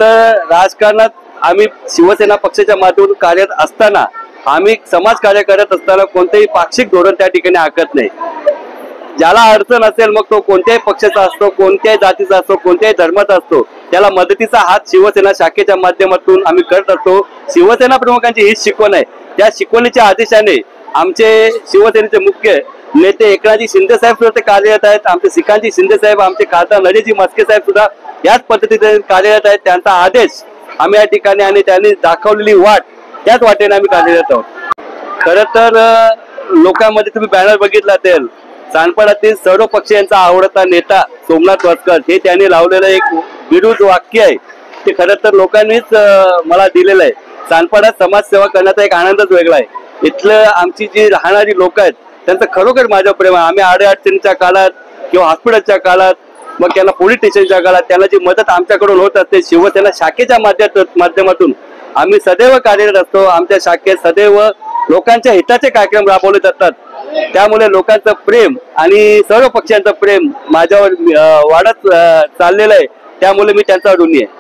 तर राजकारणात आम्ही शिवसेना पक्षाच्या माध्यमातून कार्यरत असताना आम्ही समाज कार्य करत असताना कोणतेही पाक्षिक धोरण त्या ठिकाणी आखत नाही। ज्याला अडचण असेल मग तो कोणत्याही पक्षाचा असतो, कोणत्याही जातीचा असतो, कोणत्याही धर्माचा असतो, त्याला मदतीचा हात शिवसेना शाखेच्या माध्यमातून आम्ही करत असतो। शिवसेना प्रमुखांची ही शिकवण आहे। त्या शिकवणीच्या आदेशाने आमचे शिवसेनेचे मुख्य नेते एकनाथजी शिंदे साहेब सुद्धा कार्यरत आहेत। आमचे श्रीकांतजी शिंदे साहेब, आमचे खासदार नरेशजी म्हस्के साहेब सुद्धा याच पद्धतीने कार्यरत आहेत। त्यांचा आदेश आम्ही या ठिकाणी आणि त्यांनी दाखवलेली वाट त्याच वाटेने आम्ही कार्यरत आहोत। खरं तर लोकांमध्ये तुम्ही बॅनर बघितला असेल, चांदपाडातील सर्व पक्षीयांचा आवडता नेता सोमनाथ वसकर हे त्यांनी लावलेलं एक विरुद्ध वाक्य आहे ते खरं तर लोकांनीच मला दिलेलं आहे। चांदपाडात समाजसेवा करण्याचा एक आनंदच वेगळा आहे। इथलं आमची जी राहणारी लोक आहेत त्यांचं खरोखर माझ्या प्रेम आहे। आम्ही अडचणीच्या काळात किंवा हॉस्पिटलच्या काळात मग त्यांना पोलीस स्टेशनच्या काळात त्यांना जी मदत आमच्याकडून होत असते शिवसेना शाखेच्या माध्यमातून आम्ही सदैव कार्यरत असतो। आमच्या शाखेत सदैव लोकांच्या हिताचे कार्यक्रम राबवले जातात। त्यामुळे लोकांचं प्रेम आणि सर्व पक्षांचं प्रेम माझ्यावर वाढत चाललेलं आहे। त्यामुळे मी त्यांचा ऋणी आहे।